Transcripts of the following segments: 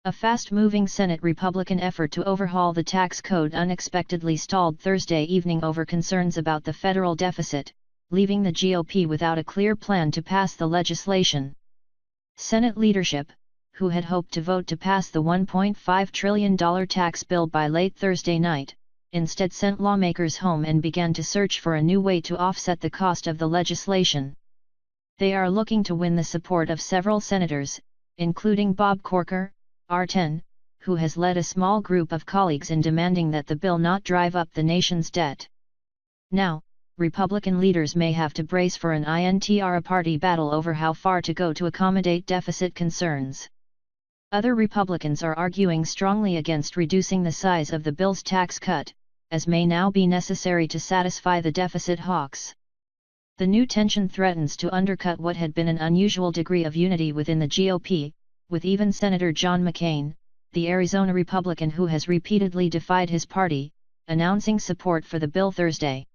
A fast-moving Senate Republican effort to overhaul the tax code unexpectedly stalled Thursday evening over concerns about the federal deficit, leaving the GOP without a clear plan to pass the legislation. Senate leadership, who had hoped to vote to pass the $1.5 trillion tax bill by late Thursday night, instead sent lawmakers home and began to search for a new way to offset the cost of the legislation. They are looking to win the support of several senators, including Bob Corker, R-Tenn, who has led a small group of colleagues in demanding that the bill not drive up the nation's debt. Now, Republican leaders may have to brace for an intra-party battle over how far to go to accommodate deficit concerns. Other Republicans are arguing strongly against reducing the size of the bill's tax cut, as may now be necessary to satisfy the deficit hawks. The new tension threatens to undercut what had been an unusual degree of unity within the GOP, with even Senator John McCain, the Arizona Republican who has repeatedly defied his party, announcing support for the bill Thursday.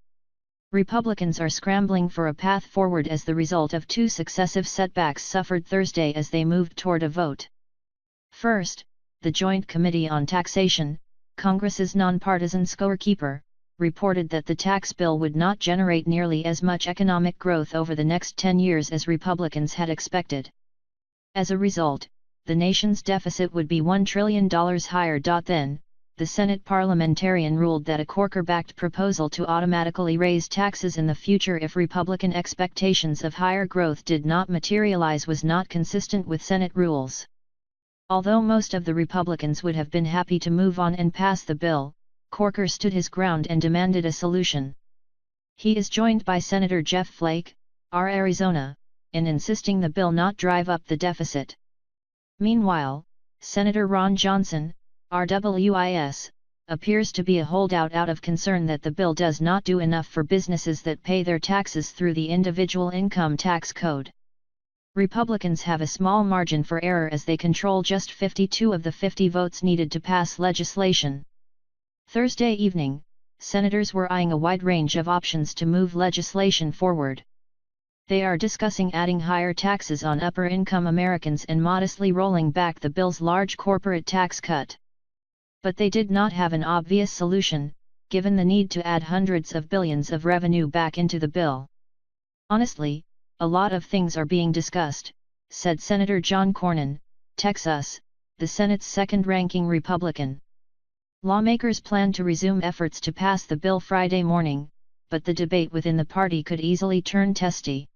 Republicans are scrambling for a path forward as the result of two successive setbacks suffered Thursday as they moved toward a vote. First, the Joint Committee on Taxation, Congress's nonpartisan scorekeeper, reported that the tax bill would not generate nearly as much economic growth over the next 10 years as Republicans had expected. As a result, the nation's deficit would be $1 trillion higher. Then, the Senate parliamentarian ruled that a Corker-backed proposal to automatically raise taxes in the future if Republican expectations of higher growth did not materialize was not consistent with Senate rules. Although most of the Republicans would have been happy to move on and pass the bill, Corker stood his ground and demanded a solution. He is joined by Senator Jeff Flake, R. Arizona, in insisting the bill not drive up the deficit. Meanwhile, Senator Ron Johnson, RWIS, appears to be a holdout out of concern that the bill does not do enough for businesses that pay their taxes through the individual income tax code. Republicans have a small margin for error as they control just 52 of the 50 votes needed to pass legislation. Thursday evening, senators were eyeing a wide range of options to move legislation forward. They are discussing adding higher taxes on upper-income Americans and modestly rolling back the bill's large corporate tax cut. But they did not have an obvious solution, given the need to add hundreds of billions of revenue back into the bill. Honestly, a lot of things are being discussed, said Senator John Cornyn, Texas, the Senate's second-ranking Republican. Lawmakers plan to resume efforts to pass the bill Friday morning, but the debate within the party could easily turn testy.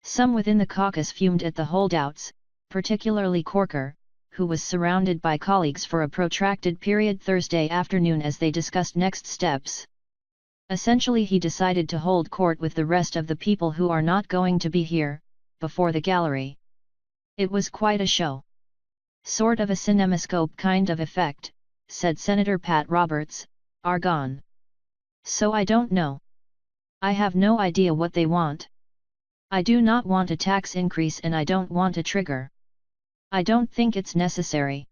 Some within the caucus fumed at the holdouts, particularly Corker, who was surrounded by colleagues for a protracted period Thursday afternoon as they discussed next steps. Essentially, he decided to hold court with the rest of the people who are not going to be here, before the gallery. It was quite a show. Sort of a cinemascope kind of effect, said Senator Pat Roberts, Argonne. So I don't know. I have no idea what they want. I do not want a tax increase and I don't want a trigger. I don't think it's necessary.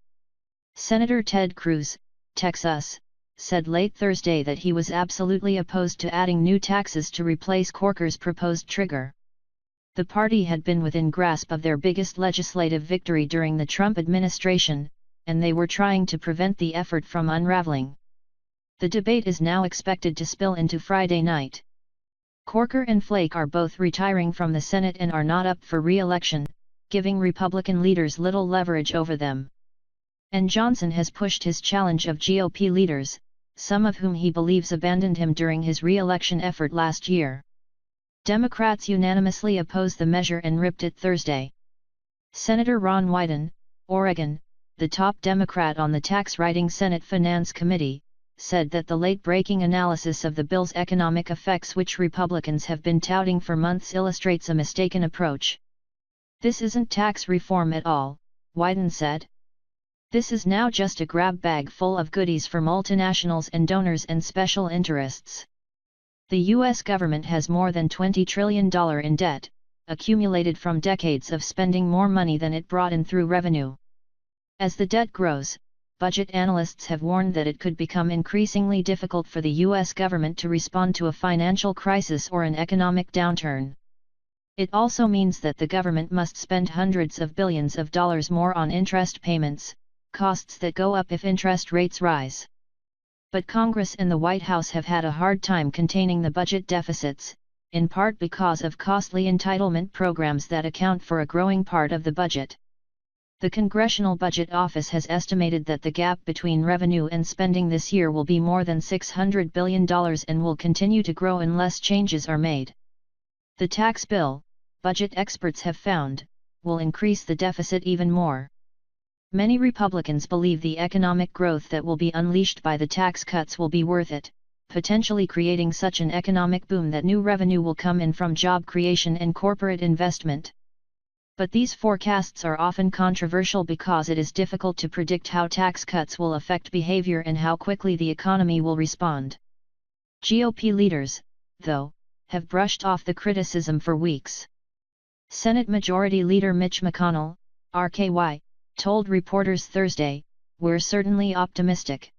Senator Ted Cruz, Texas, said late Thursday that he was absolutely opposed to adding new taxes to replace Corker's proposed trigger. The party had been within grasp of their biggest legislative victory during the Trump administration, and they were trying to prevent the effort from unraveling. The debate is now expected to spill into Friday night. Corker and Flake are both retiring from the Senate and are not up for re-election, giving Republican leaders little leverage over them. And Johnson has pushed his challenge of GOP leaders, some of whom he believes abandoned him during his re-election effort last year. Democrats unanimously oppose the measure and ripped it Thursday. Senator Ron Wyden, Oregon, the top Democrat on the tax-writing Senate Finance Committee, said that the late-breaking analysis of the bill's economic effects, which Republicans have been touting for months, illustrates a mistaken approach. This isn't tax reform at all, Wyden said. This is now just a grab bag full of goodies for multinationals and donors and special interests. The U.S. government has more than $20 trillion in debt, accumulated from decades of spending more money than it brought in through revenue. As the debt grows, budget analysts have warned that it could become increasingly difficult for the U.S. government to respond to a financial crisis or an economic downturn. It also means that the government must spend hundreds of billions of dollars more on interest payments, costs that go up if interest rates rise. But Congress and the White House have had a hard time containing the budget deficits, in part because of costly entitlement programs that account for a growing part of the budget. The Congressional Budget Office has estimated that the gap between revenue and spending this year will be more than $600 billion and will continue to grow unless changes are made. The tax bill, budget experts have found, will increase the deficit even more. Many Republicans believe the economic growth that will be unleashed by the tax cuts will be worth it, potentially creating such an economic boom that new revenue will come in from job creation and corporate investment. But these forecasts are often controversial because it is difficult to predict how tax cuts will affect behavior and how quickly the economy will respond. GOP leaders, though, have brushed off the criticism for weeks. Senate Majority Leader Mitch McConnell, RKY, told reporters Thursday, "We're certainly optimistic.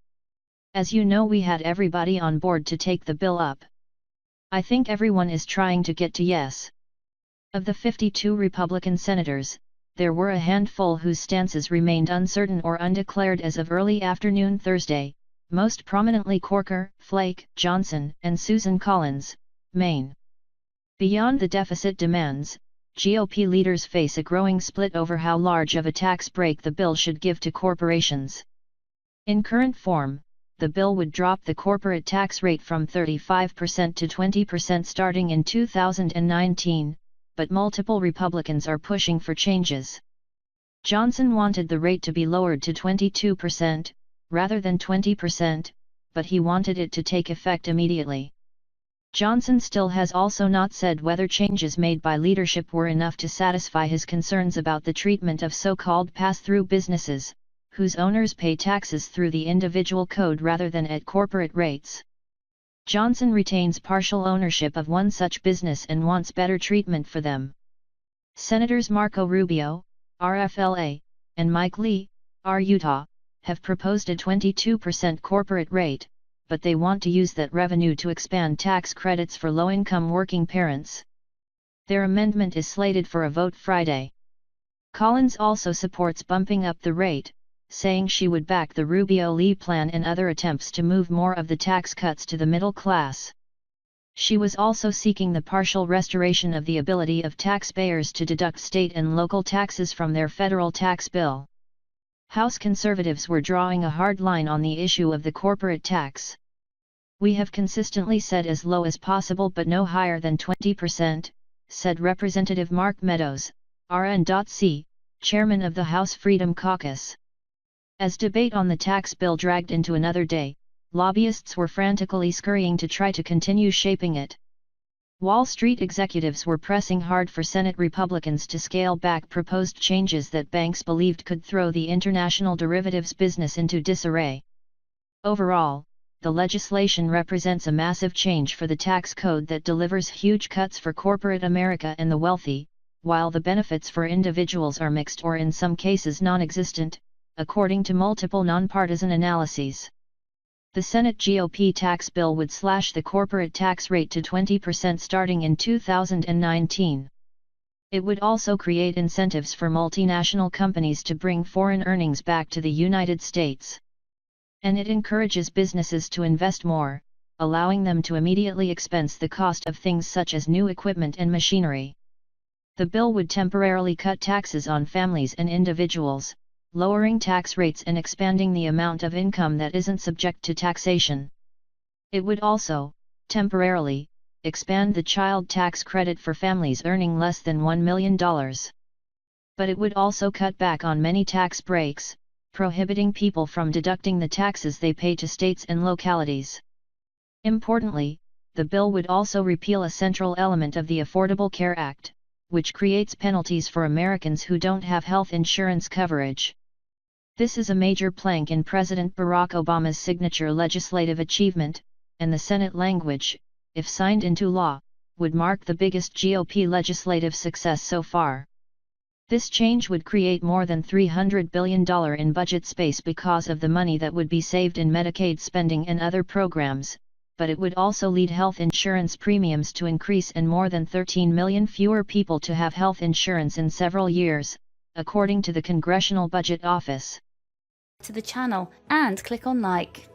As you know, we had everybody on board to take the bill up. I think everyone is trying to get to yes." Of the 52 Republican senators, there were a handful whose stances remained uncertain or undeclared as of early afternoon Thursday, most prominently Corker, Flake, Johnson, and Susan Collins, Maine. Beyond the deficit demands, GOP leaders face a growing split over how large of a tax break the bill should give to corporations. In current form, the bill would drop the corporate tax rate from 35% to 20% starting in 2019, but multiple Republicans are pushing for changes. Johnson wanted the rate to be lowered to 22%, rather than 20%, but he wanted it to take effect immediately. Johnson still has also not said whether changes made by leadership were enough to satisfy his concerns about the treatment of so-called pass-through businesses, whose owners pay taxes through the individual code rather than at corporate rates. Johnson retains partial ownership of one such business and wants better treatment for them. Senators Marco Rubio, RFLA, and Mike Lee, R Utah, have proposed a 22% corporate rate, but they want to use that revenue to expand tax credits for low-income working parents. Their amendment is slated for a vote Friday. Collins also supports bumping up the rate, saying she would back the Rubio-Lee plan and other attempts to move more of the tax cuts to the middle class. She was also seeking the partial restoration of the ability of taxpayers to deduct state and local taxes from their federal tax bill. House conservatives were drawing a hard line on the issue of the corporate tax. "We have consistently said as low as possible but no higher than 20%, said Representative Mark Meadows, RN.C., chairman of the House Freedom Caucus. As debate on the tax bill dragged into another day, lobbyists were frantically scurrying to try to continue shaping it. Wall Street executives were pressing hard for Senate Republicans to scale back proposed changes that banks believed could throw the international derivatives business into disarray. Overall, the legislation represents a massive change for the tax code that delivers huge cuts for corporate America and the wealthy, while the benefits for individuals are mixed or in some cases non-existent, according to multiple nonpartisan analyses. The Senate GOP tax bill would slash the corporate tax rate to 20% starting in 2019. It would also create incentives for multinational companies to bring foreign earnings back to the United States. And it encourages businesses to invest more, allowing them to immediately expense the cost of things such as new equipment and machinery. The bill would temporarily cut taxes on families and individuals, lowering tax rates and expanding the amount of income that isn't subject to taxation. It would also, temporarily, expand the child tax credit for families earning less than $1 million. But it would also cut back on many tax breaks, prohibiting people from deducting the taxes they pay to states and localities. Importantly, the bill would also repeal a central element of the Affordable Care Act, which creates penalties for Americans who don't have health insurance coverage. This is a major plank in President Barack Obama's signature legislative achievement, and the Senate language, if signed into law, would mark the biggest GOP legislative success so far. This change would create more than $300 billion in budget space because of the money that would be saved in Medicaid spending and other programs, but it would also lead health insurance premiums to increase and more than 13 million fewer people to have health insurance in several years, according to the Congressional Budget Office. to the channel and click on like.